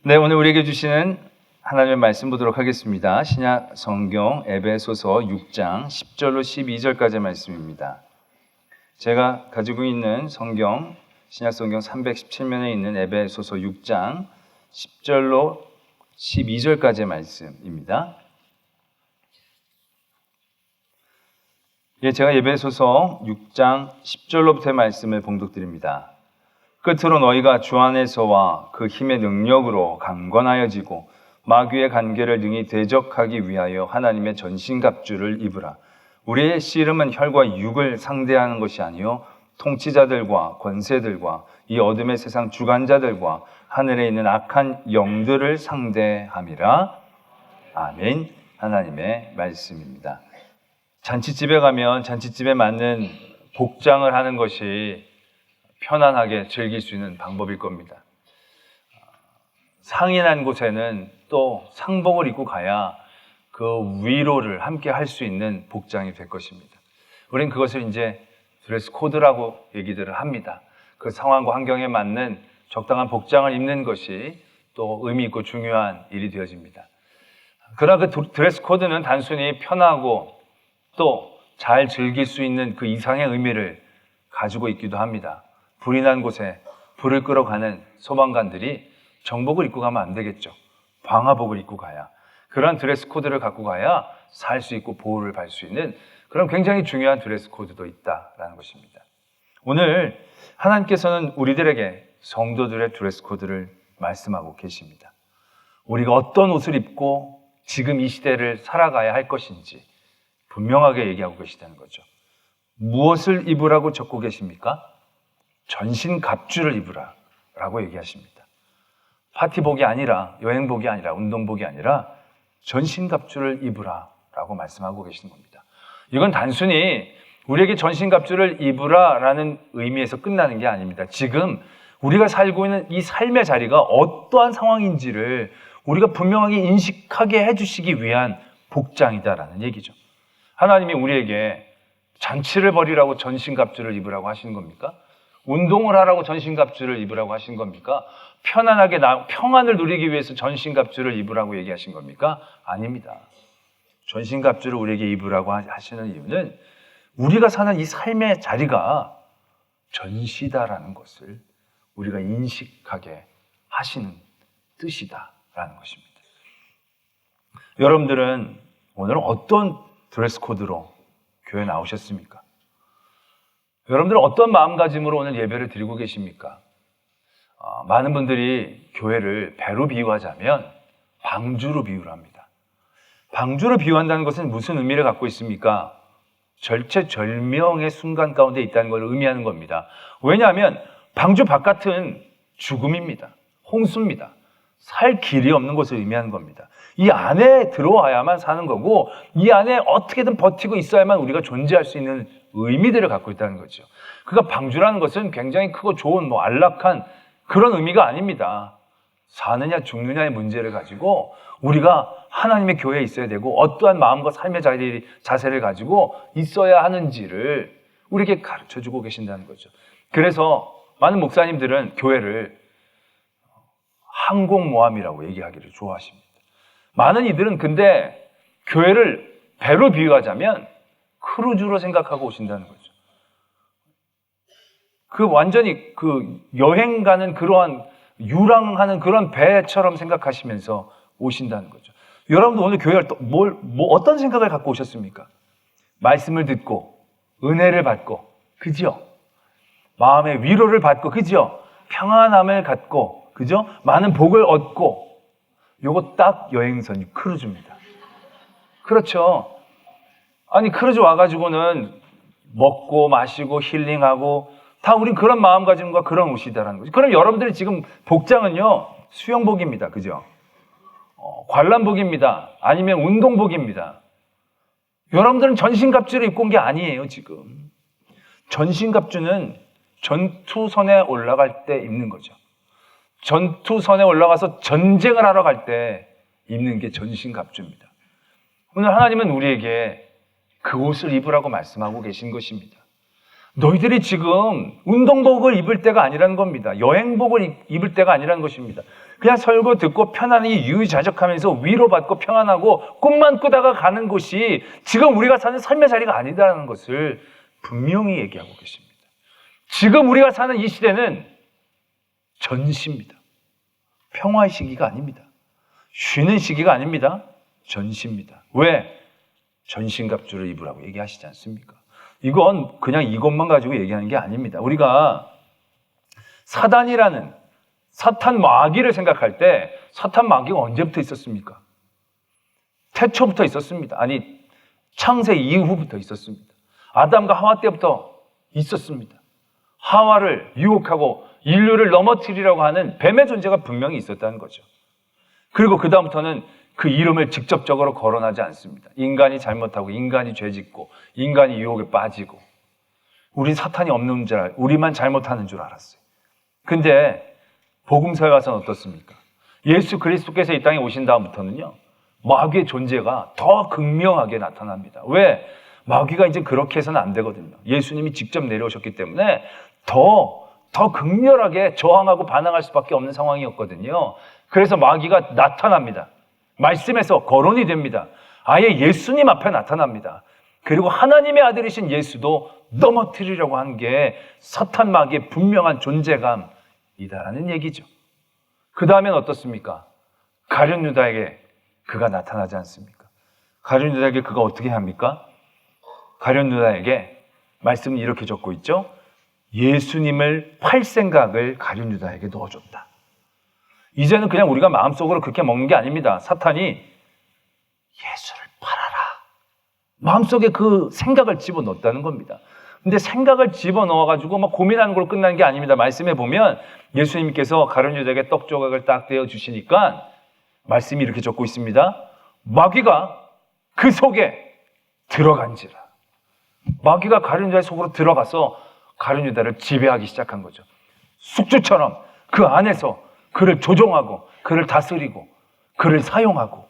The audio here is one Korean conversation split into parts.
네, 오늘 우리에게 주시는 하나님의 말씀 보도록 하겠습니다. 신약 성경 에베소서 6장 10절로 12절까지의 말씀입니다. 제가 가지고 있는 성경, 신약 성경 317면에 있는 에베소서 6장 10절로 12절까지의 말씀입니다. 제가 에베소서 6장 10절로부터의 말씀을 봉독드립니다. 끝으로 너희가 주 안에서와 그 힘의 능력으로 강건하여지고 마귀의 간계를 능히 대적하기 위하여 하나님의 전신갑주를 입으라. 우리의 씨름은 혈과 육을 상대하는 것이 아니요 통치자들과 권세들과 이 어둠의 세상 주관자들과 하늘에 있는 악한 영들을 상대함이라. 아멘. 하나님의 말씀입니다. 잔치집에 가면 잔치집에 맞는 복장을 하는 것이 편안하게 즐길 수 있는 방법일 겁니다. 상이 난 곳에는 또 상복을 입고 가야 그 위로를 함께 할 수 있는 복장이 될 것입니다. 우리는 그것을 이제 드레스 코드라고 얘기들을 합니다. 그 상황과 환경에 맞는 적당한 복장을 입는 것이 또 의미 있고 중요한 일이 되어집니다. 그러나 그 드레스 코드는 단순히 편하고 또 잘 즐길 수 있는 그 이상의 의미를 가지고 있기도 합니다. 불이 난 곳에 불을 끌어가는 소방관들이 정복을 입고 가면 안 되겠죠. 방화복을 입고 가야, 그런 드레스 코드를 갖고 가야 살 수 있고 보호를 받을 수 있는 그런 굉장히 중요한 드레스 코드도 있다라는 것입니다. 오늘 하나님께서는 우리들에게 성도들의 드레스 코드를 말씀하고 계십니다. 우리가 어떤 옷을 입고 지금 이 시대를 살아가야 할 것인지 분명하게 얘기하고 계시다는 거죠. 무엇을 입으라고 적고 계십니까? 전신갑주를 입으라 라고 얘기하십니다. 파티복이 아니라, 여행복이 아니라, 운동복이 아니라 전신갑주를 입으라 라고 말씀하고 계시는 겁니다. 이건 단순히 우리에게 전신갑주를 입으라 라는 의미에서 끝나는 게 아닙니다. 지금 우리가 살고 있는 이 삶의 자리가 어떠한 상황인지를 우리가 분명하게 인식하게 해주시기 위한 복장이다라는 얘기죠. 하나님이 우리에게 잔치를 벌이라고 전신갑주를 입으라고 하시는 겁니까? 운동을 하라고 전신갑주를 입으라고 하신 겁니까? 편안하게 평안을 누리기 위해서 전신갑주를 입으라고 얘기하신 겁니까? 아닙니다. 전신갑주를 우리에게 입으라고 하시는 이유는 우리가 사는 이 삶의 자리가 전시다라는 것을 우리가 인식하게 하시는 뜻이다라는 것입니다. 여러분들은 오늘 어떤 드레스 코드로 교회 나오셨습니까? 여러분들은 어떤 마음가짐으로 오늘 예배를 드리고 계십니까? 많은 분들이 교회를 배로 비유하자면 방주로 비유를 합니다. 방주로 비유한다는 것은 무슨 의미를 갖고 있습니까? 절체절명의 순간 가운데 있다는 걸 의미하는 겁니다. 왜냐하면 방주 바깥은 죽음입니다. 홍수입니다. 살 길이 없는 것을 의미하는 겁니다. 이 안에 들어와야만 사는 거고, 이 안에 어떻게든 버티고 있어야만 우리가 존재할 수 있는 의미들을 갖고 있다는 거죠. 그러니까 방주라는 것은 굉장히 크고 좋은 안락한 그런 의미가 아닙니다. 사느냐 죽느냐의 문제를 가지고 우리가 하나님의 교회에 있어야 되고 어떠한 마음과 삶의 자세를 가지고 있어야 하는지를 우리에게 가르쳐주고 계신다는 거죠. 그래서 많은 목사님들은 교회를 항공모함이라고 얘기하기를 좋아하십니다. 많은 이들은 근데 교회를 배로 비유하자면 크루즈로 생각하고 오신다는 거죠. 완전히 여행 가는 그러한 유랑하는 그런 배처럼 생각하시면서 오신다는 거죠. 여러분도 오늘 교회를 어떤 생각을 갖고 오셨습니까? 말씀을 듣고 은혜를 받고, 그죠? 마음의 위로를 받고, 그죠? 평안함을 갖고, 그죠? 많은 복을 얻고, 요거 딱 여행선 크루즈입니다. 그렇죠? 아니, 크루즈 와가지고는 먹고 마시고 힐링하고 다 우린 그런 마음가짐과 그런 옷이다라는 거죠. 그럼 여러분들이 지금 복장은요, 수영복입니다. 그죠? 관람복입니다. 아니면 운동복입니다. 여러분들은 전신갑주를 입고 온 게 아니에요, 지금. 전신갑주는 전투선에 올라갈 때 입는 거죠. 전투선에 올라가서 전쟁을 하러 갈 때 입는 게 전신갑주입니다. 오늘 하나님은 우리에게 그 옷을 입으라고 말씀하고 계신 것입니다. 너희들이 지금 운동복을 입을 때가 아니라는 겁니다. 여행복을 입을 때가 아니라는 것입니다. 그냥 설교 듣고 편안히 유유자적하면서 위로받고 평안하고 꿈만 꾸다가 가는 곳이 지금 우리가 사는 삶의 자리가 아니다라는 것을 분명히 얘기하고 계십니다. 지금 우리가 사는 이 시대는 전시입니다. 평화의 시기가 아닙니다. 쉬는 시기가 아닙니다. 전시입니다. 왜? 전신갑주를 입으라고 얘기하시지 않습니까? 이건 그냥 이것만 가지고 얘기하는 게 아닙니다. 우리가 사단이라는 사탄 마귀를 생각할 때 사탄 마귀가 언제부터 있었습니까? 태초부터 있었습니다. 아니, 창세 이후부터 있었습니다. 아담과 하와 때부터 있었습니다. 하와를 유혹하고 인류를 넘어뜨리려고 하는 뱀의 존재가 분명히 있었다는 거죠. 그리고 그 다음부터는 그 이름을 직접적으로 거론하지 않습니다. 인간이 잘못하고 인간이 죄짓고 인간이 유혹에 빠지고 우린 사탄이 없는 줄 알고 우리만 잘못하는 줄 알았어요. 근데 복음서에 가서는 어떻습니까? 예수 그리스도께서 이 땅에 오신 다음부터는요, 마귀의 존재가 더 극명하게 나타납니다. 왜? 마귀가 이제 그렇게 해서는 안 되거든요. 예수님이 직접 내려오셨기 때문에 더 극렬하게 저항하고 반항할 수밖에 없는 상황이었거든요. 그래서 마귀가 나타납니다. 말씀에서 거론이 됩니다. 아예 예수님 앞에 나타납니다. 그리고 하나님의 아들이신 예수도 넘어뜨리려고 한 게 사탄 마귀의 분명한 존재감이다라는 얘기죠. 그 다음엔 어떻습니까? 가룟 유다에게 그가 나타나지 않습니까? 가룟 유다에게 그가 어떻게 합니까? 가룟 유다에게 말씀은 이렇게 적고 있죠. 예수님을 팔 생각을 가룟 유다에게 넣어줬다. 이제는 그냥 우리가 마음속으로 그렇게 먹는 게 아닙니다. 사탄이 예수를 팔아라. 마음속에 그 생각을 집어넣었다는 겁니다. 근데 생각을 집어넣어가지고 막 고민하는 걸로 끝나는 게 아닙니다. 말씀에 보면 예수님께서 가룟 유다에게 떡 조각을 딱 떼어 주시니까 말씀이 이렇게 적고 있습니다. 마귀가 그 속에 들어간지라. 마귀가 가룟 유다의 속으로 들어가서 가룟 유다를 지배하기 시작한 거죠. 숙주처럼 그 안에서 그를 조종하고 그를 다스리고 그를 사용하고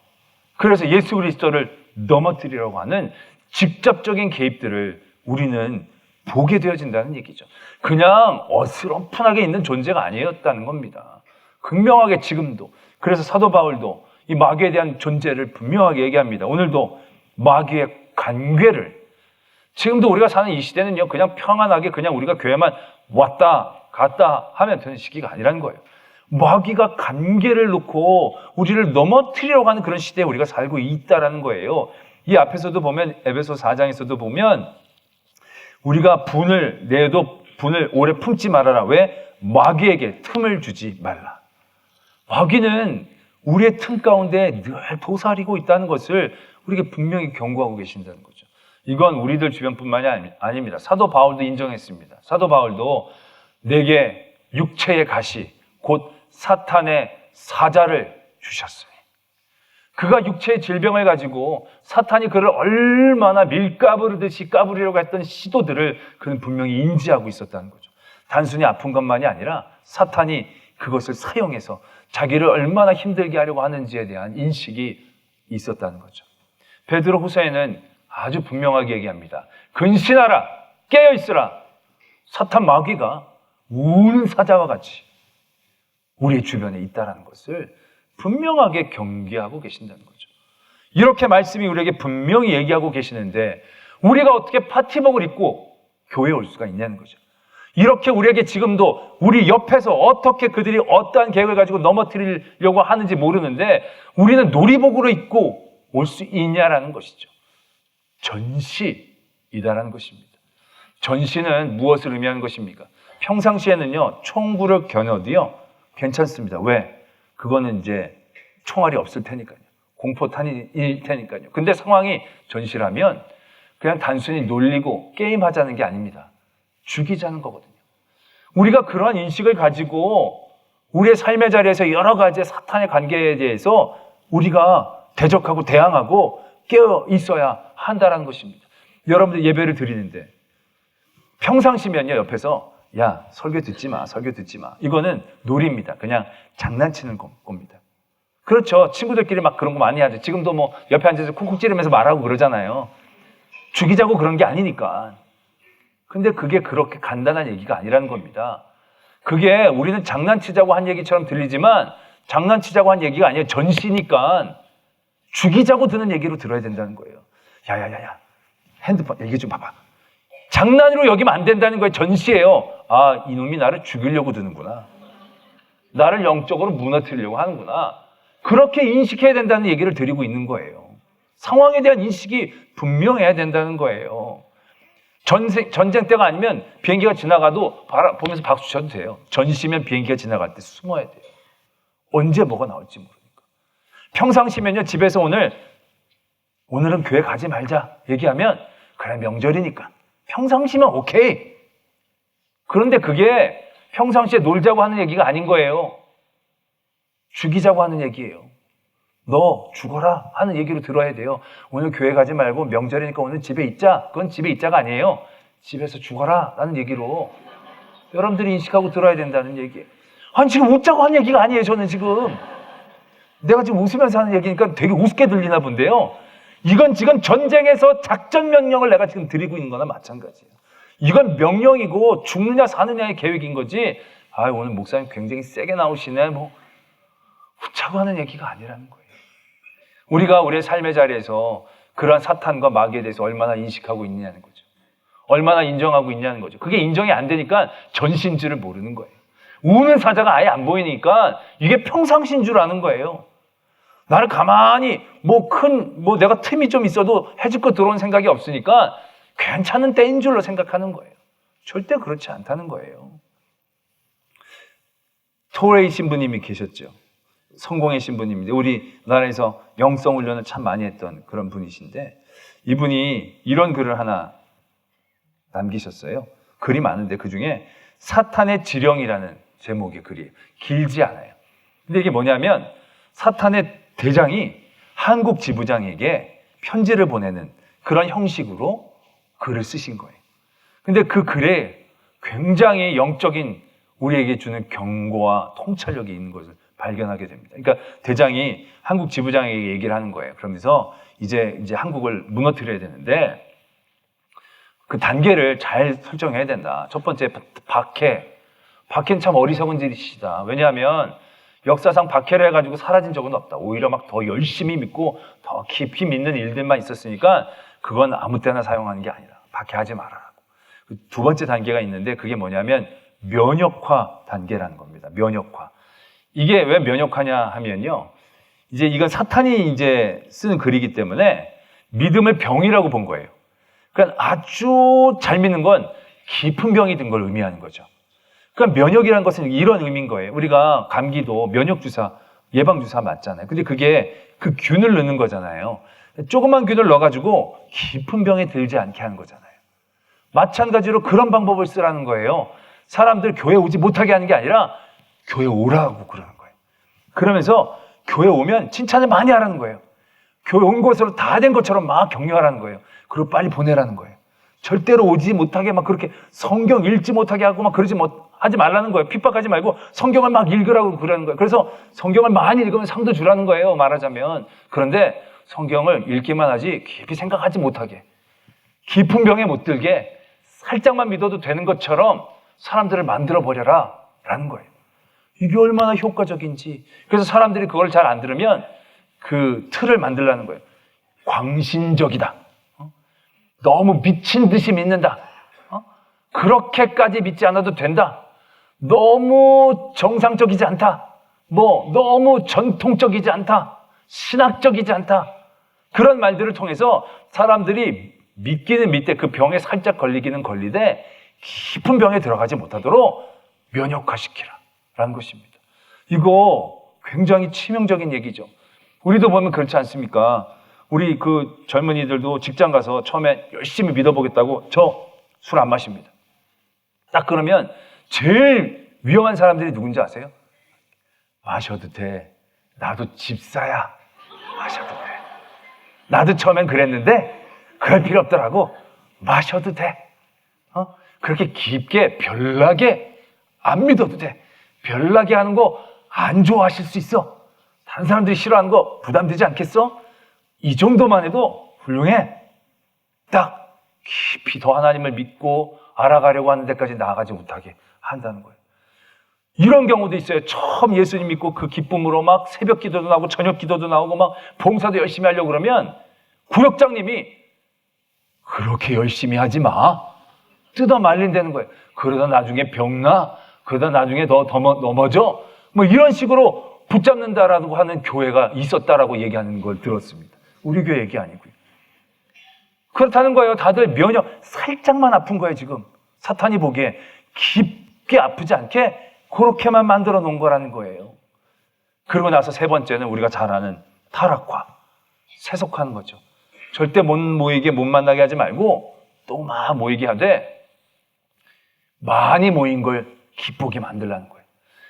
그래서 예수 그리스도를 넘어뜨리려고 하는 직접적인 개입들을 우리는 보게 되어진다는 얘기죠. 그냥 어스럼풋하게 있는 존재가 아니었다는 겁니다. 극명하게 지금도. 그래서 사도 바울도 이 마귀에 대한 존재를 분명하게 얘기합니다. 오늘도 마귀의 관계를 지금도 우리가 사는 이 시대는요, 그냥 평안하게 그냥 우리가 교회만 왔다 갔다 하면 되는 시기가 아니라는 거예요. 마귀가 관계를 놓고 우리를 넘어뜨리려고 하는 그런 시대에 우리가 살고 있다라는 거예요. 이 앞에서도 보면 에베소 4장에서도 보면 우리가 분을 내도 분을 오래 품지 말아라. 왜? 마귀에게 틈을 주지 말라. 마귀는 우리의 틈 가운데 늘 도사리고 있다는 것을 우리에게 분명히 경고하고 계신다는 거죠. 이건 우리들 주변뿐만이 아닙니다. 사도 바울도 인정했습니다. 사도 바울도 내게 육체의 가시 곧 사탄의 사자를 주셨으니 그가 육체의 질병을 가지고 사탄이 그를 얼마나 밀가부르듯이 까부리려고 했던 시도들을 그는 분명히 인지하고 있었다는 거죠. 단순히 아픈 것만이 아니라 사탄이 그것을 사용해서 자기를 얼마나 힘들게 하려고 하는지에 대한 인식이 있었다는 거죠. 베드로 후서에는 아주 분명하게 얘기합니다. 근신하라, 깨어있으라. 사탄 마귀가 우는 사자와 같이 우리 주변에 있다는 것을 분명하게 경계하고 계신다는 거죠. 이렇게 말씀이 우리에게 분명히 얘기하고 계시는데 우리가 어떻게 파티복을 입고 교회에 올 수가 있냐는 거죠. 이렇게 우리에게 지금도 우리 옆에서 어떻게 그들이 어떠한 계획을 가지고 넘어뜨리려고 하는지 모르는데 우리는 놀이복으로 입고 올 수 있냐라는 것이죠. 전시이다라는 것입니다. 전시는 무엇을 의미하는 것입니까? 평상시에는요, 총구를 겨눠도요, 괜찮습니다. 왜? 그거는 이제 총알이 없을 테니까요. 공포탄일 테니까요. 근데 상황이 전시라면 그냥 단순히 놀리고 게임하자는 게 아닙니다. 죽이자는 거거든요. 우리가 그러한 인식을 가지고 우리의 삶의 자리에서 여러 가지 사탄의 관계에 대해서 우리가 대적하고 대항하고 깨어 있어야 한다는 것입니다. 여러분들 예배를 드리는데 평상시면요, 옆에서 야, 설교 듣지 마, 설교 듣지 마. 이거는 놀이입니다. 그냥 장난치는 겁니다. 그렇죠. 친구들끼리 막 그런 거 많이 하죠. 지금도 뭐 옆에 앉아서 쿵쿵 찌르면서 말하고 그러잖아요. 죽이자고 그런 게 아니니까. 근데 그게 그렇게 간단한 얘기가 아니라는 겁니다. 그게 우리는 장난치자고 한 얘기처럼 들리지만 장난치자고 한 얘기가 아니에요. 전시니까 죽이자고 드는 얘기로 들어야 된다는 거예요. 야야야야, 핸드폰 얘기 좀 봐봐. 장난으로 여기면 안 된다는 거예요. 전시예요. 아, 이놈이 나를 죽이려고 드는구나. 나를 영적으로 무너뜨리려고 하는구나. 그렇게 인식해야 된다는 얘기를 드리고 있는 거예요. 상황에 대한 인식이 분명해야 된다는 거예요. 전쟁 때가 아니면 비행기가 지나가도 보면서 박수 쳐도 돼요. 전시면 비행기가 지나갈 때 숨어야 돼요. 언제 뭐가 나올지 모르니까. 평상시면요, 집에서 오늘은 교회 가지 말자 얘기하면 그래, 명절이니까. 평상시면 오케이. 그런데 그게 평상시에 놀자고 하는 얘기가 아닌 거예요. 죽이자고 하는 얘기예요. 너 죽어라 하는 얘기로 들어야 돼요. 오늘 교회 가지 말고 명절이니까 오늘 집에 있자. 그건 집에 있자가 아니에요. 집에서 죽어라 라는 얘기로 여러분들이 인식하고 들어야 된다는 얘기예요. 아니, 지금 웃자고 하는 얘기가 아니에요. 저는 지금 내가 지금 웃으면서 하는 얘기니까 되게 우습게 들리나 본데요. 이건 지금 전쟁에서 작전 명령을 내가 지금 드리고 있는 거나 마찬가지예요. 이건 명령이고 죽느냐 사느냐의 계획인 거지. 아, 오늘 목사님 굉장히 세게 나오시네. 뭐 웃자고 하는 얘기가 아니라는 거예요. 우리가 우리의 삶의 자리에서 그러한 사탄과 마귀에 대해서 얼마나 인식하고 있느냐는 거죠. 얼마나 인정하고 있냐는 거죠. 그게 인정이 안 되니까 전신 줄을 모르는 거예요. 우는 사자가 아예 안 보이니까 이게 평상시인 줄 아는 거예요. 나를 가만히 내가 틈이 좀 있어도 해줄 거 들어온 생각이 없으니까 괜찮은 때인 줄로 생각하는 거예요. 절대 그렇지 않다는 거예요. 토레이 신부님이 계셨죠. 성공의 신부님인데 우리나라에서 영성 훈련을 참 많이 했던 그런 분이신데 이분이 이런 글을 하나 남기셨어요. 글이 많은데 그중에 사탄의 지령이라는 제목의 글이에요. 길지 않아요. 근데 이게 뭐냐면 사탄의 대장이 한국 지부장에게 편지를 보내는 그런 형식으로 글을 쓰신 거예요. 근데 그 글에 굉장히 영적인 우리에게 주는 경고와 통찰력이 있는 것을 발견하게 됩니다. 그러니까 대장이 한국 지부장에게 얘기를 하는 거예요. 그러면서 이제 한국을 무너뜨려야 되는데 그 단계를 잘 설정해야 된다. 첫 번째, 박해는 참 어리석은 짓이다. 왜냐하면 역사상 박해를 해가지고 사라진 적은 없다. 오히려 막 더 열심히 믿고 더 깊이 믿는 일들만 있었으니까 그건 아무 때나 사용하는 게 아니다. 박해하지 말아라고. 두 번째 단계가 있는데 그게 뭐냐면 면역화 단계라는 겁니다. 면역화. 이게 왜 면역하냐 하면요. 이제 이건 사탄이 이제 쓰는 글이기 때문에 믿음을 병이라고 본 거예요. 그러니까 아주 잘 믿는 건 깊은 병이 든 걸 의미하는 거죠. 그러니까 면역이라는 것은 이런 의미인 거예요. 우리가 감기도 면역주사, 예방주사 맞잖아요. 근데 그게 그 균을 넣는 거잖아요. 조그만 균을 넣어가지고 깊은 병에 들지 않게 하는 거잖아요. 마찬가지로 그런 방법을 쓰라는 거예요. 사람들 교회 오지 못하게 하는 게 아니라 교회 오라고 그러는 거예요. 그러면서 교회 오면 칭찬을 많이 하라는 거예요. 교회 온 것으로 다 된 것처럼 막 격려하라는 거예요. 그리고 빨리 보내라는 거예요. 절대로 오지 못하게 막 그렇게 성경 읽지 못하게 하고 막 하지 말라는 거예요. 핍박하지 말고 성경을 막 읽으라고 그러는 거예요. 그래서 성경을 많이 읽으면 상도 주라는 거예요. 말하자면. 그런데 성경을 읽기만 하지 깊이 생각하지 못하게, 깊은 병에 못 들게 살짝만 믿어도 되는 것처럼 사람들을 만들어 버려라 라는 거예요. 이게 얼마나 효과적인지. 그래서 사람들이 그걸 잘 안 들으면 그 틀을 만들라는 거예요. 광신적이다. 너무 미친 듯이 믿는다. 그렇게까지 믿지 않아도 된다. 너무 정상적이지 않다. 너무 전통적이지 않다. 신학적이지 않다. 그런 말들을 통해서 사람들이 믿기는 믿되 그 병에 살짝 걸리기는 걸리되 깊은 병에 들어가지 못하도록 면역화시키라 라는 것입니다. 이거 굉장히 치명적인 얘기죠. 우리도 보면 그렇지 않습니까? 우리 그 젊은이들도 직장 가서 처음에 열심히 믿어보겠다고 저 술 안 마십니다. 딱 그러면 제일 위험한 사람들이 누군지 아세요? 마셔도 돼. 나도 집사야. 마셔도 돼. 나도 처음엔 그랬는데 그럴 필요 없더라고. 마셔도 돼. 그렇게 깊게 별나게 안 믿어도 돼. 별나게 하는 거 안 좋아하실 수 있어. 다른 사람들이 싫어하는 거 부담되지 않겠어? 이 정도만 해도 훌륭해. 딱 깊이 더 하나님을 믿고 알아가려고 하는 데까지 나아가지 못하게 한다는 거예요. 이런 경우도 있어요. 처음 예수님 믿고 그 기쁨으로 막 새벽 기도도 나오고 저녁 기도도 나오고 막 봉사도 열심히 하려고 그러면 구역장님이 그렇게 열심히 하지 마. 뜯어 말린다는 거예요. 그러다 나중에 병나? 그러다 나중에 더 넘어져? 뭐 이런 식으로 붙잡는다라고 하는 교회가 있었다라고 얘기하는 걸 들었습니다. 우리 교회 얘기 아니고요. 그렇다는 거예요. 다들 면역 살짝만 아픈 거예요. 지금 사탄이 보기에 깊게 아프지 않게 그렇게만 만들어 놓은 거라는 거예요. 그러고 나서 세 번째는 우리가 잘 아는 타락화, 세속하는 거죠. 절대 못 모이게, 못 만나게 하지 말고 또 막 모이게 하되 많이 모인 걸 기쁘게 만들라는 거예요.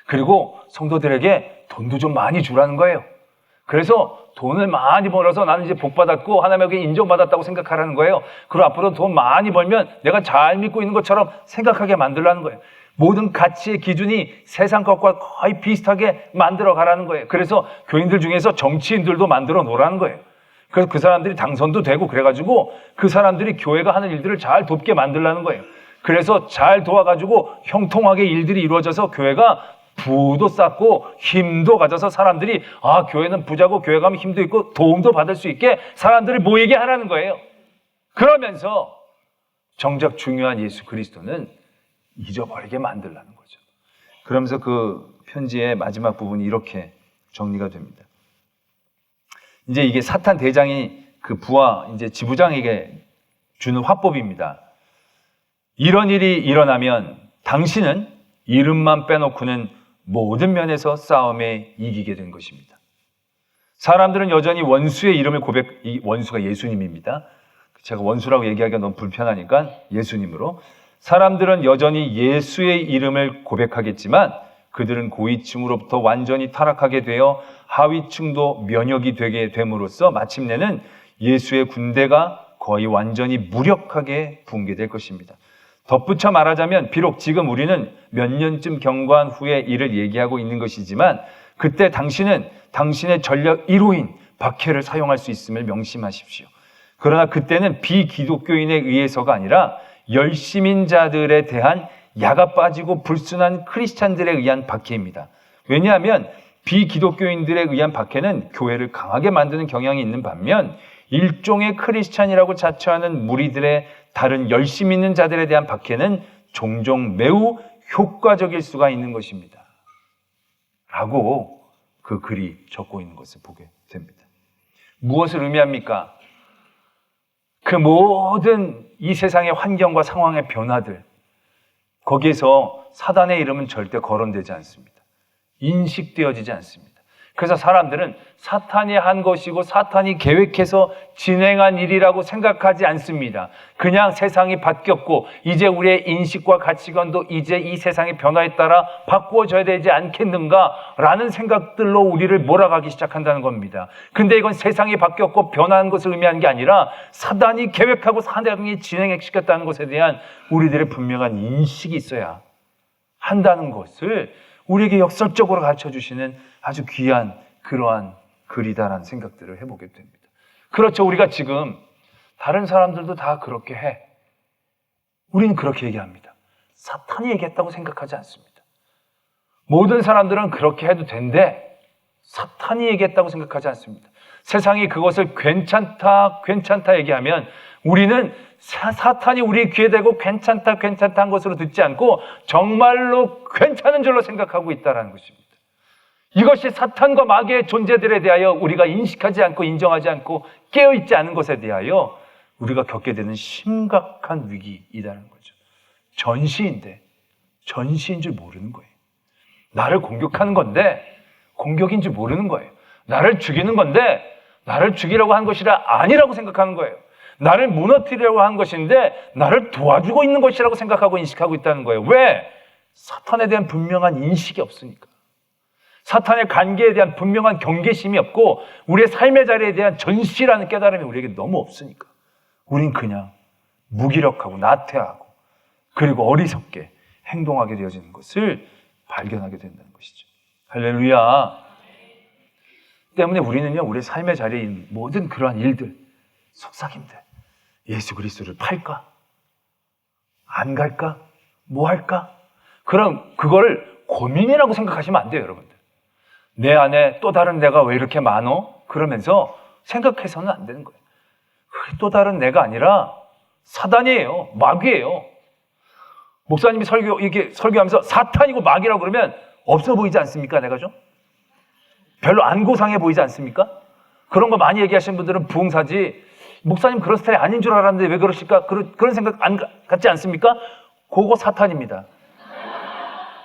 그리고 성도들에게 돈도 좀 많이 주라는 거예요. 그래서 돈을 많이 벌어서 나는 이제 복 받았고 하나님에게 인정받았다고 생각하라는 거예요. 그리고 앞으로 돈 많이 벌면 내가 잘 믿고 있는 것처럼 생각하게 만들라는 거예요. 모든 가치의 기준이 세상 것과 거의 비슷하게 만들어 가라는 거예요. 그래서 교인들 중에서 정치인들도 만들어 놓으라는 거예요. 그래서 그 사람들이 당선도 되고 그래가지고 그 사람들이 교회가 하는 일들을 잘 돕게 만들라는 거예요. 그래서 잘 도와가지고 형통하게 일들이 이루어져서 교회가 부도 쌓고 힘도 가져서 사람들이 교회는 부자고 교회 가면 힘도 있고 도움도 받을 수 있게 사람들을 모이게 하라는 거예요. 그러면서 정작 중요한 예수 그리스도는 잊어버리게 만들라는 거죠. 그러면서 그 편지의 마지막 부분이 이렇게 정리가 됩니다. 이제 이게 사탄 대장이 그 부하 이제 지부장에게 주는 화법입니다. 이런 일이 일어나면 당신은 이름만 빼놓고는 모든 면에서 싸움에 이기게 된 것입니다. 사람들은 여전히 원수의 이름을 이 원수가 예수님입니다. 제가 원수라고 얘기하기가 너무 불편하니까 예수님으로. 사람들은 여전히 예수의 이름을 고백하겠지만 그들은 고위층으로부터 완전히 타락하게 되어 하위층도 면역이 되게 됨으로써 마침내는 예수의 군대가 거의 완전히 무력하게 붕괴될 것입니다. 덧붙여 말하자면 비록 지금 우리는 몇 년쯤 경과한 후에 이를 얘기하고 있는 것이지만 그때 당신은 당신의 전략 1호인 박해를 사용할 수 있음을 명심하십시오. 그러나 그때는 비기독교인에 의해서가 아니라 열심인자들에 대한 야가 빠지고 불순한 크리스찬들에 의한 박해입니다. 왜냐하면 비기독교인들에 의한 박해는 교회를 강하게 만드는 경향이 있는 반면 일종의 크리스찬이라고 자처하는 무리들의 다른 열심 있는 자들에 대한 박해는 종종 매우 효과적일 수가 있는 것입니다. 라고 그 글이 적고 있는 것을 보게 됩니다. 무엇을 의미합니까? 그 모든 이 세상의 환경과 상황의 변화들, 거기에서 사단의 이름은 절대 거론되지 않습니다. 인식되어지지 않습니다. 그래서 사람들은 사탄이 한 것이고 사탄이 계획해서 진행한 일이라고 생각하지 않습니다. 그냥 세상이 바뀌었고 이제 우리의 인식과 가치관도 이제 이 세상의 변화에 따라 바꾸어져야 되지 않겠는가라는 생각들로 우리를 몰아가기 시작한다는 겁니다. 근데 이건 세상이 바뀌었고 변화한 것을 의미하는 게 아니라 사단이 계획하고 사단이 진행시켰다는 것에 대한 우리들의 분명한 인식이 있어야 한다는 것을 우리에게 역설적으로 가르쳐주시는 아주 귀한 그러한 글이다라는 생각들을 해보게 됩니다. 그렇죠. 우리가 지금 다른 사람들도 다 그렇게 해. 우리는 그렇게 얘기합니다. 사탄이 얘기했다고 생각하지 않습니다. 모든 사람들은 그렇게 해도 된대. 사탄이 얘기했다고 생각하지 않습니다. 세상이 그것을 괜찮다 얘기하면 우리는 사탄이 우리 귀에 대고 괜찮다 한 것으로 듣지 않고 정말로 괜찮은 줄로 생각하고 있다는 것입니다. 이것이 사탄과 마귀의 존재들에 대하여 우리가 인식하지 않고 인정하지 않고 깨어있지 않은 것에 대하여 우리가 겪게 되는 심각한 위기이라는 거죠. 전시인데 전시인 줄 모르는 거예요. 나를 공격하는 건데 공격인 줄 모르는 거예요. 나를 죽이는 건데 나를 죽이려고 한 것이라 아니라고 생각하는 거예요. 나를 무너뜨리려고 한 것인데 나를 도와주고 있는 것이라고 생각하고 인식하고 있다는 거예요. 왜? 사탄에 대한 분명한 인식이 없으니까. 사탄의 관계에 대한 분명한 경계심이 없고 우리의 삶의 자리에 대한 전시라는 깨달음이 우리에게 너무 없으니까. 우린 그냥 무기력하고 나태하고 그리고 어리석게 행동하게 되어지는 것을 발견하게 된다는 것이죠. 할렐루야. 때문에 우리는요, 우리의 삶의 자리에 있는 모든 그러한 일들, 속삭임들, 예수 그리스도를 팔까? 안 갈까? 뭐 할까? 그럼 그거를 고민이라고 생각하시면 안 돼요, 여러분들. 내 안에 또 다른 내가 왜 이렇게 많어? 그러면서 생각해서는 안 되는 거예요. 또 다른 내가 아니라 사단이에요. 마귀예요. 목사님이 설교하면서 사탄이고 마귀라고 그러면 없어 보이지 않습니까? 내가 좀? 별로 안 고상해 보이지 않습니까? 그런 거 많이 얘기하시는 분들은 부흥사지, 목사님 그런 스타일이 아닌 줄 알았는데 왜 그러실까? 그런 생각 안 갖지 않습니까? 그거 사탄입니다.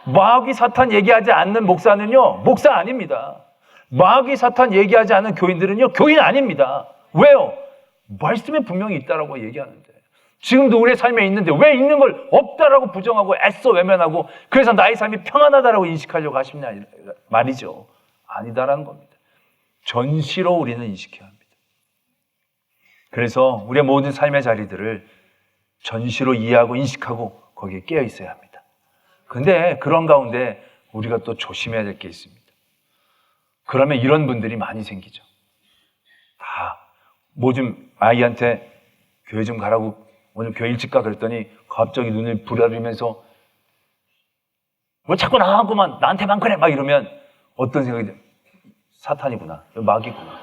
마귀 사탄 얘기하지 않는 목사는요, 목사 아닙니다. 마귀 사탄 얘기하지 않는 교인들은요, 교인 아닙니다. 왜요? 말씀에 분명히 있다라고 얘기하는데, 지금도 우리의 삶에 있는데 왜 있는 걸 없다라고 부정하고 애써 외면하고 그래서 나의 삶이 평안하다라고 인식하려고 하시냐 말이죠. 아니다라는 겁니다. 전시로 우리는 인식해야 합니다. 그래서 우리의 모든 삶의 자리들을 전시로 이해하고 인식하고 거기에 깨어 있어야 합니다. 근데 그런 가운데 우리가 또 조심해야 될 게 있습니다. 그러면 이런 분들이 많이 생기죠. 다 뭐 좀 아이한테 교회 좀 가라고 오늘 교회 일찍 가 그랬더니 갑자기 눈을 부라리면서 왜 자꾸 나하고만 나한테만 그래 막 이러면 어떤 생각이 들어요? 사탄이구나, 마귀구나.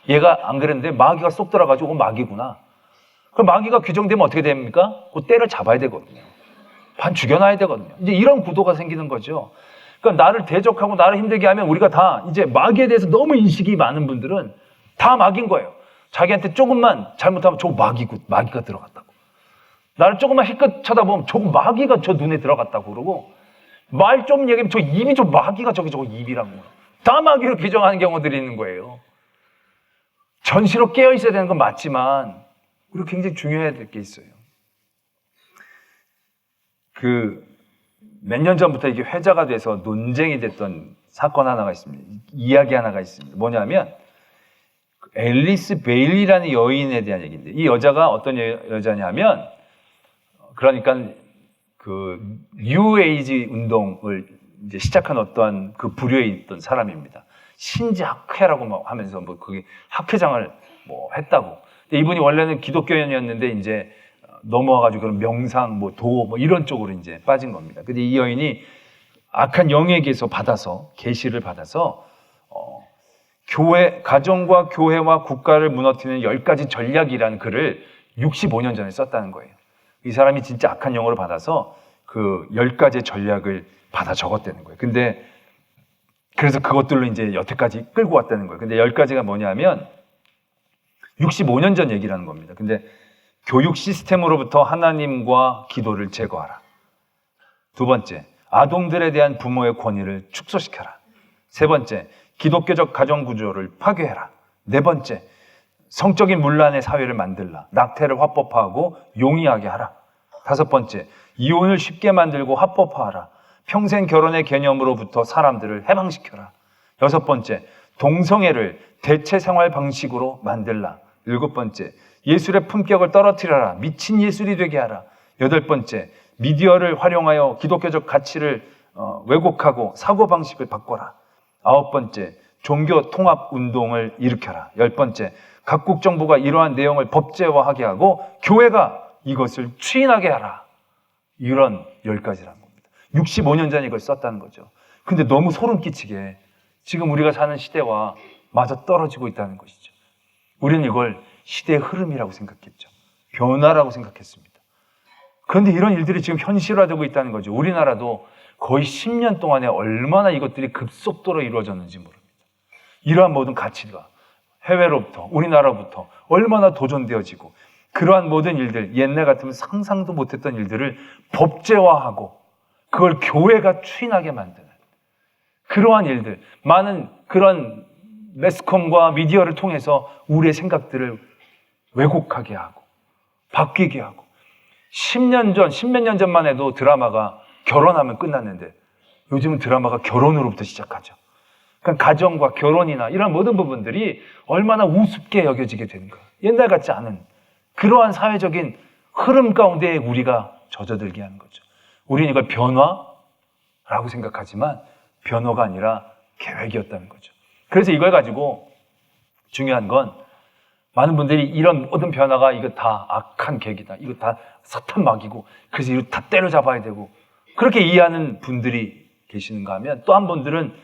얘가 안 그랬는데 마귀가 쏙 들어가지고 마귀구나. 그럼 마귀가 규정되면 어떻게 됩니까? 그 때를 잡아야 되거든요. 반 죽여놔야 되거든요. 이제 이런 구도가 생기는 거죠. 그러니까 나를 대적하고 나를 힘들게 하면 우리가 다 이제 마귀에 대해서 너무 인식이 많은 분들은 다 마귀인 거예요. 자기한테 조금만 잘못하면 저거 마귀가 들어갔다고. 나를 조금만 힐끗 쳐다보면 저거 마귀가 저 눈에 들어갔다고 그러고, 말 좀 얘기하면 저 입이 저 마귀가 저거 입이라고. 다 마귀로 규정하는 경우들이 있는 거예요. 전시로 깨어 있어야 되는 건 맞지만 우리가 굉장히 중요해야 될 게 있어요. 몇 년 전부터 이게 회자가 돼서 논쟁이 됐던 사건 하나가 있습니다. 이야기 하나가 있습니다. 뭐냐면 앨리스 베일리라는 여인에 대한 얘기인데, 이 여자가 어떤 여자냐면, 그러니까 그 뉴에이지 운동을 이제 시작한 어떠한 그 부류에 있던 사람입니다. 신지학회라고 하면서 뭐 그게 학회장을 뭐 했다고. 근데 이분이 원래는 기독교인이었는데 이제 넘어와가지고 그런 명상, 도 이런 쪽으로 이제 빠진 겁니다. 근데 이 여인이 악한 영에게서 계시를 받아서 가정과 교회와 국가를 무너뜨리는 10가지 전략이라는 글을 65년 전에 썼다는 거예요. 이 사람이 진짜 악한 영으로 받아서 그 10가지 전략을 받아 적었다는 거예요. 근데 그래서 그것들로 이제 여태까지 끌고 왔다는 거예요. 근데 10가지가 뭐냐면 65년 전 얘기라는 겁니다. 근데 교육 시스템으로부터 하나님과 기도를 제거하라. 두 번째, 아동들에 대한 부모의 권위를 축소시켜라. 세 번째, 기독교적 가정구조를 파괴해라. 네 번째, 성적인 문란의 사회를 만들라. 낙태를 합법화하고 용이하게 하라. 다섯 번째, 이혼을 쉽게 만들고 합법화하라. 평생 결혼의 개념으로부터 사람들을 해방시켜라. 여섯 번째, 동성애를 대체 생활 방식으로 만들라. 일곱 번째, 예술의 품격을 떨어뜨려라. 미친 예술이 되게 하라. 여덟 번째, 미디어를 활용하여 기독교적 가치를 왜곡하고 사고방식을 바꿔라. 아홉 번째, 종교 통합 운동을 일으켜라. 열 번째, 각국 정부가 이러한 내용을 법제화하게 하고 교회가 이것을 추인하게 하라. 이런 10가지라는 겁니다. 65년 전에 이걸 썼다는 거죠. 근데 너무 소름 끼치게 지금 우리가 사는 시대와 맞아 떨어지고 있다는 것이죠. 우리는 이걸 시대의 흐름이라고 생각했죠. 변화라고 생각했습니다. 그런데 이런 일들이 지금 현실화되고 있다는 거죠. 우리나라도 거의 10년 동안에 얼마나 이것들이 급속도로 이루어졌는지 모릅니다. 이러한 모든 가치가 해외로부터 우리나라부터 얼마나 도전되어지고, 그러한 모든 일들, 옛날 같으면 상상도 못했던 일들을 법제화하고 그걸 교회가 추인하게 만드는 그러한 일들, 많은 그런 매스컴과 미디어를 통해서 우리의 생각들을 왜곡하게 하고 바뀌게 하고, 10몇 년 전만 해도 드라마가 결혼하면 끝났는데 요즘은 드라마가 결혼으로부터 시작하죠. 그러니까 가정과 결혼이나 이런 모든 부분들이 얼마나 우습게 여겨지게 되는 거예요. 옛날 같지 않은 그러한 사회적인 흐름 가운데 우리가 젖어들게 하는 거죠. 우리는 이걸 변화라고 생각하지만 변화가 아니라 계획이었다는 거죠. 그래서 이걸 가지고 중요한 건, 많은 분들이 이런 모든 변화가 이거 다 악한 계획이다, 이거 다 사탄 마귀고 그래서 이거 다 때려잡아야 되고 그렇게 이해하는 분들이 계시는가 하면 또 한 분들은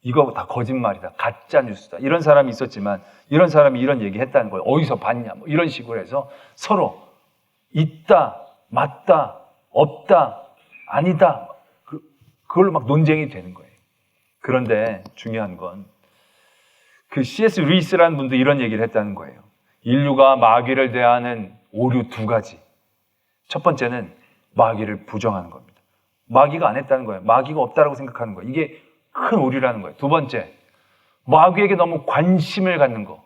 이거 다 거짓말이다, 가짜 뉴스다, 이런 사람이 있었지만 이런 사람이 이런 얘기 했다는 거예요. 어디서 봤냐, 뭐 이런 식으로 해서 서로 있다, 맞다, 없다, 아니다, 그걸로 막 논쟁이 되는 거예요. 그런데 중요한 건 그 C.S. 루이스라는 분도 이런 얘기를 했다는 거예요. 인류가 마귀를 대하는 오류 두 가지. 첫 번째는 마귀를 부정하는 겁니다. 마귀가 안 했다는 거예요. 마귀가 없다라고 생각하는 거예요. 이게 큰 오류라는 거예요. 두 번째, 마귀에게 너무 관심을 갖는 거.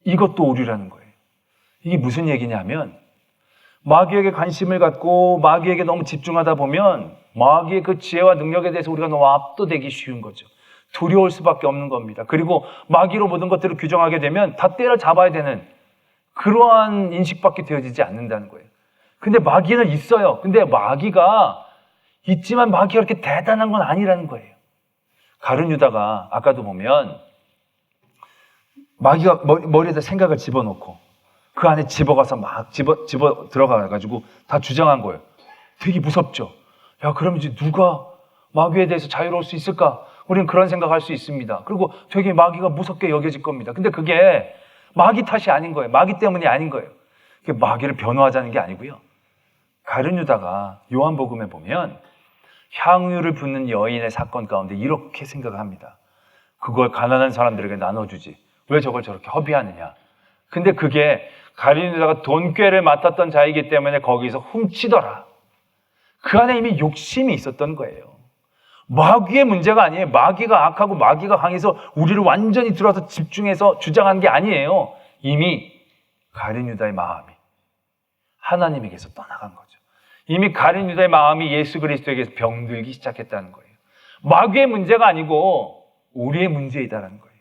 이것도 오류라는 거예요. 이게 무슨 얘기냐면 마귀에게 관심을 갖고 마귀에게 너무 집중하다 보면 마귀의 그 지혜와 능력에 대해서 우리가 너무 압도되기 쉬운 거죠. 두려울 수밖에 없는 겁니다. 그리고 마귀로 모든 것들을 규정하게 되면 다 때려잡아야 되는 그러한 인식밖에 되어지지 않는다는 거예요. 근데 마귀는 있어요. 근데 마귀가 있지만 마귀가 그렇게 대단한 건 아니라는 거예요. 가룟 유다가 아까도 보면 마귀가 머리에다 생각을 집어넣고 그 안에 집어가서 막 집어 들어가가지고 다 주장한 거예요. 되게 무섭죠. 야, 그럼 이제 누가 마귀에 대해서 자유로울 수 있을까? 우리는 그런 생각할 수 있습니다. 그리고 되게 마귀가 무섭게 여겨질 겁니다. 근데 그게 마귀 탓이 아닌 거예요. 마귀 때문이 아닌 거예요. 그게 마귀를 변호하자는 게 아니고요. 가룟 유다가 요한복음에 보면 향유를 붓는 여인의 사건 가운데 이렇게 생각을 합니다. 그걸 가난한 사람들에게 나눠주지. 왜 저걸 저렇게 허비하느냐. 근데 그게 가룟 유다가 돈꾀를 맡았던 자이기 때문에 거기서 훔치더라. 그 안에 이미 욕심이 있었던 거예요. 마귀의 문제가 아니에요. 마귀가 악하고 마귀가 강해서 우리를 완전히 들어와서 집중해서 주장한 게 아니에요. 이미 가룟 유다의 마음이 하나님에게서 떠나간 거죠. 이미 가룟 유다의 마음이 예수 그리스도에게서 병들기 시작했다는 거예요. 마귀의 문제가 아니고 우리의 문제이다라는 거예요.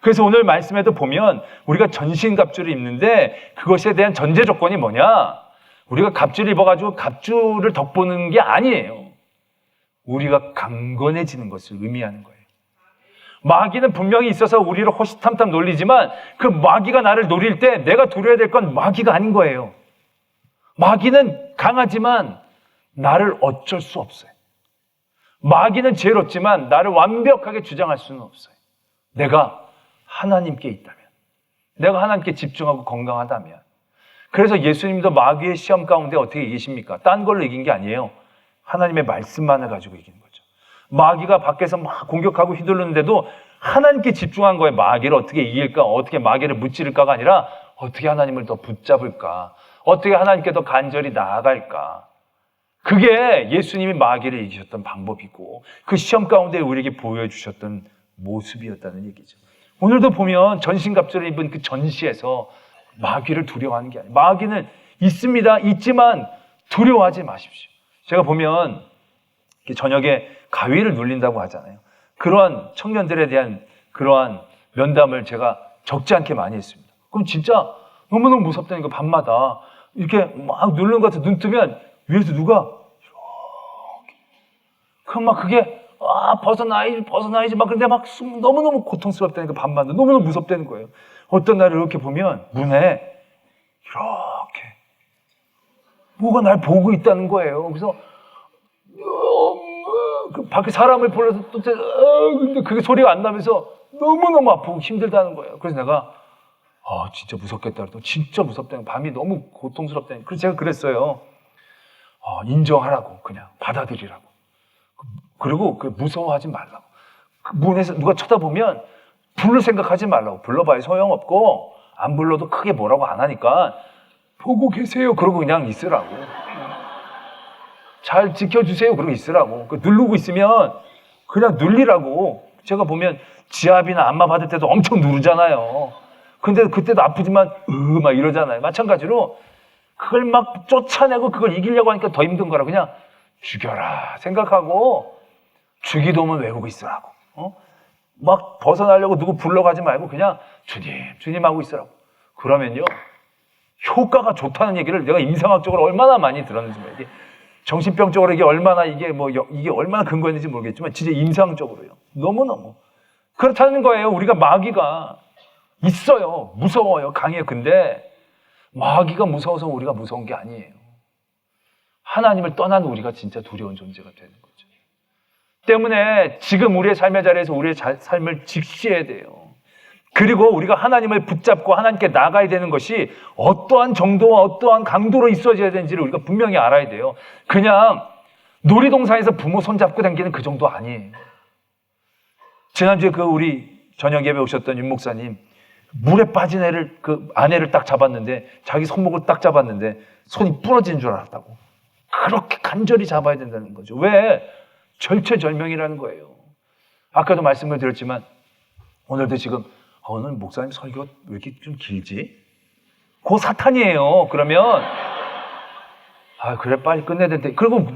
그래서 오늘 말씀에도 보면 우리가 전신갑주를 입는데 그것에 대한 전제 조건이 뭐냐? 우리가 갑주를 입어가지고 갑주를 덕보는 게 아니에요. 우리가 강건해지는 것을 의미하는 거예요. 마귀는 분명히 있어서 우리를 호시탐탐 놀리지만 그 마귀가 나를 노릴 때 내가 두려워야 될 건 마귀가 아닌 거예요. 마귀는 강하지만 나를 어쩔 수 없어요. 마귀는 지혜롭지만 나를 완벽하게 주장할 수는 없어요. 내가 하나님께 있다면, 내가 하나님께 집중하고 건강하다면. 그래서 예수님도 마귀의 시험 가운데 어떻게 이기십니까? 딴 걸로 이긴 게 아니에요. 하나님의 말씀만을 가지고 이기는 거죠. 마귀가 밖에서 막 공격하고 휘둘르는데도 하나님께 집중한 거예요. 마귀를 어떻게 이길까? 어떻게 마귀를 무찌를까가 아니라 어떻게 하나님을 더 붙잡을까? 어떻게 하나님께 더 간절히 나아갈까? 그게 예수님이 마귀를 이기셨던 방법이고 그 시험 가운데 우리에게 보여주셨던 모습이었다는 얘기죠. 오늘도 보면 전신갑주를 입은 그 전시에서 마귀를 두려워하는 게 아니에요. 마귀는 있습니다. 있지만 두려워하지 마십시오. 제가 보면 저녁에 가위를 눌린다고 하잖아요. 그러한 청년들에 대한 그러한 면담을 제가 적지 않게 많이 했습니다. 그럼 진짜 너무너무 무섭다니까 밤마다 이렇게 막 누르는 것 같아. 눈 뜨면 위에서 누가 이렇게 그럼 막 그게 벗어나야지 막 근데 막 너무너무 고통스럽다니까 밤마다 너무너무 무섭다는 거예요. 어떤 날을 이렇게 보면 문에 이렇게 뭐가 날 보고 있다는 거예요. 그래서 그 밖에 사람을 불러서 또 근데 그게 소리가 안 나면서 너무너무 아프고 힘들다는 거예요. 그래서 내가 진짜 무섭겠다. 또 진짜 무섭다는 밤이 너무 고통스럽다는. 그래서 제가 그랬어요. 인정하라고 그냥 받아들이라고. 그리고 그 무서워하지 말라고. 그 문에서 누가 쳐다보면 부를 생각하지 말라고. 불러봐야 소용없고 안 불러도 크게 뭐라고 안 하니까 보고 계세요. 그러고 그냥 있으라고. 잘 지켜주세요. 그러고 있으라고. 누르고 있으면 그냥 눌리라고. 제가 보면 지압이나 안마 받을 때도 엄청 누르잖아요. 근데 그때도 아프지만 막 이러잖아요. 마찬가지로 그걸 막 쫓아내고 그걸 이기려고 하니까 더 힘든 거라. 그냥 죽여라 생각하고 주기도문 외우고 있으라고. 막 벗어나려고 누구 불러가지 말고 그냥 주님 하고 있으라고. 그러면요 효과가 좋다는 얘기를 내가 임상학적으로 얼마나 많이 들었는지 모르겠어요. 정신병적으로 이게 얼마나 이게 얼마나 근거 있는지 모르겠지만 진짜 임상적으로요. 너무너무 그렇다는 거예요. 우리가 마귀가 있어요. 무서워요. 강해요. 근데 마귀가 무서워서 우리가 무서운 게 아니에요. 하나님을 떠난 우리가 진짜 두려운 존재가 되는 거죠. 때문에 지금 우리의 삶의 자리에서 우리의 삶을 직시해야 돼요. 그리고 우리가 하나님을 붙잡고 하나님께 나가야 되는 것이 어떠한 정도와 어떠한 강도로 있어져야 되는지를 우리가 분명히 알아야 돼요. 그냥 놀이동산에서 부모 손잡고 다니는 그 정도 아니에요. 지난주에 우리 저녁 예배 오셨던 윤 목사님, 물에 빠진 애를, 아내를 딱 잡았는데, 자기 손목을 딱 잡았는데 손이 부러진 줄 알았다고. 그렇게 간절히 잡아야 된다는 거죠. 왜? 절체절명이라는 거예요. 아까도 말씀을 드렸지만 오늘도 지금 오늘 목사님 설교가 왜 이렇게 좀 길지? 그 사탄이에요. 그러면 그래 빨리 끝내야 되는데, 그리고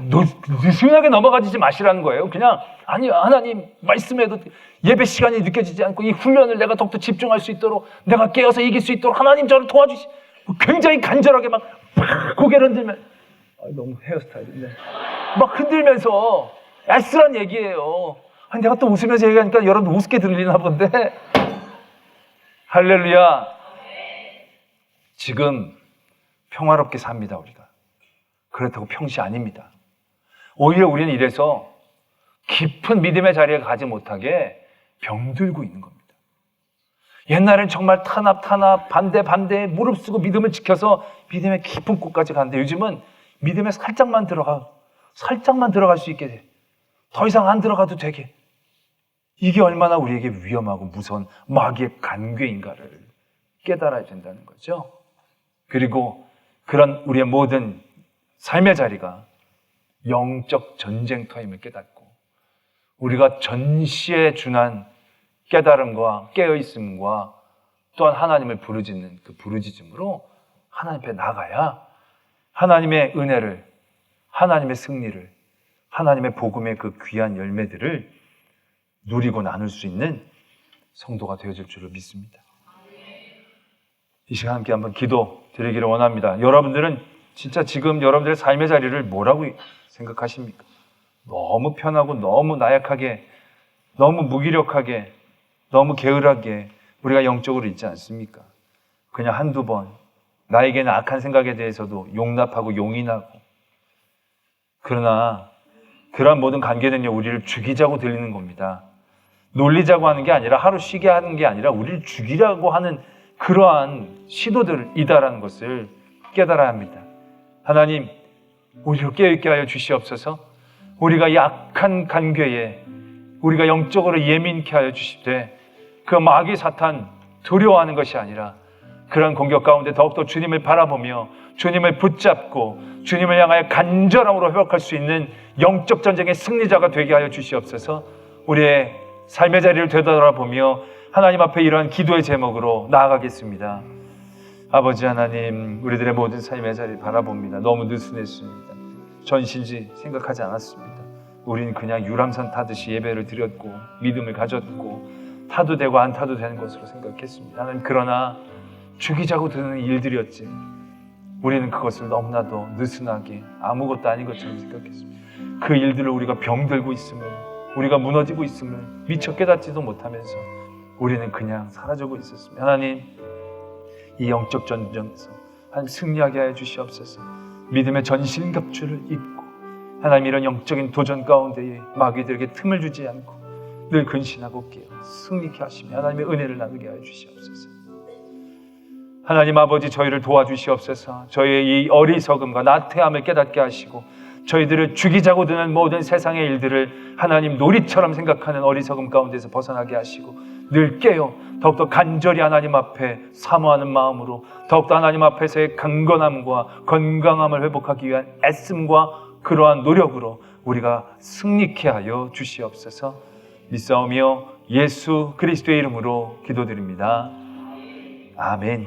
느슨하게 넘어가지 마시라는 거예요. 그냥 아니 하나님 말씀에도 예배 시간이 느껴지지 않고 이 훈련을 내가 더욱더 집중할 수 있도록, 내가 깨어서 이길 수 있도록 하나님 저를 도와주시. 굉장히 간절하게 막 고개를 흔들면 너무 헤어스타일인데 막 흔들면서 애쓰란 얘기예요. 내가 또 웃으면서 얘기하니까 여러분 우습게 들리나 본데. 할렐루야. 지금 평화롭게 삽니다 우리가. 그렇다고 평시 아닙니다. 오히려 우리는 이래서 깊은 믿음의 자리에 가지 못하게 병들고 있는 겁니다. 옛날엔 정말 탄압 반대 무릎 쓰고 믿음을 지켜서 믿음의 깊은 곳까지 가는데, 요즘은 믿음에 살짝만 들어갈 수 있게 돼. 더 이상 안 들어가도 되게. 이게 얼마나 우리에게 위험하고 무서운 마귀의 간궤인가를 깨달아야 된다는 거죠. 그리고 그런 우리의 모든 삶의 자리가 영적 전쟁터임을 깨닫고, 우리가 전시에 준한 깨달음과 깨어있음과 또한 하나님을 부르짖는 그 부르짖음으로 하나님 앞에 나가야 하나님의 은혜를, 하나님의 승리를, 하나님의 복음의 그 귀한 열매들을 누리고 나눌 수 있는 성도가 되어질 줄을 믿습니다. 이 시간 함께 한번 기도 드리기를 원합니다. 여러분들은 진짜 지금 여러분들의 삶의 자리를 뭐라고 생각하십니까? 너무 편하고 너무 나약하게, 너무 무기력하게, 너무 게으르게 우리가 영적으로 있지 않습니까? 그냥 한두 번 나에게는 악한 생각에 대해서도 용납하고 용인하고. 그러나 그러한 모든 관계는요, 우리를 죽이자고 들리는 겁니다. 놀리자고 하는 게 아니라, 하루 쉬게 하는 게 아니라 우리를 죽이려고 하는 그러한 시도들이다라는 것을 깨달아야 합니다. 하나님, 우리를 깨어있게 하여 주시옵소서. 우리가 약한 관계에 우리가 영적으로 예민케 하여 주시되, 그 마귀 사탄 두려워하는 것이 아니라 그런 공격 가운데 더욱더 주님을 바라보며 주님을 붙잡고 주님을 향하여 간절함으로 회복할 수 있는 영적 전쟁의 승리자가 되게 하여 주시옵소서. 우리의 삶의 자리를 되돌아보며 하나님 앞에 이러한 기도의 제목으로 나아가겠습니다. 아버지 하나님, 우리들의 모든 삶의 자리를 바라봅니다. 너무 느슨했습니다. 전신지 생각하지 않았습니다. 우리는 그냥 유람선 타듯이 예배를 드렸고 믿음을 가졌고 타도 되고 안 타도 되는 것으로 생각했습니다. 하나님, 그러나 죽이자고 드는 일들이었지 우리는 그것을 너무나도 느슨하게 아무것도 아닌 것처럼 생각했습니다. 그 일들을 우리가 병들고 있음을, 우리가 무너지고 있음을 미처 깨닫지도 못하면서 우리는 그냥 사라지고 있었습니다. 하나님, 이 영적 전쟁에서 하나님 승리하게 하여 주시옵소서. 믿음의 전신갑주를 입고 하나님, 이런 영적인 도전 가운데에 마귀들에게 틈을 주지 않고 늘 근신하고 깨어 승리케 하시며 하나님의 은혜를 나누게 하여 주시옵소서. 하나님 아버지, 저희를 도와주시옵소서. 저희의 이 어리석음과 나태함을 깨닫게 하시고 저희들을 죽이자고 드는 모든 세상의 일들을 하나님 놀이처럼 생각하는 어리석음 가운데서 벗어나게 하시고 늘 깨어 더욱더 간절히 하나님 앞에 사모하는 마음으로 더욱더 하나님 앞에서의 강건함과 건강함을 회복하기 위한 애씀과 그러한 노력으로 우리가 승리케 하여 주시옵소서. 믿사오며 예수 그리스도의 이름으로 기도드립니다. 아멘.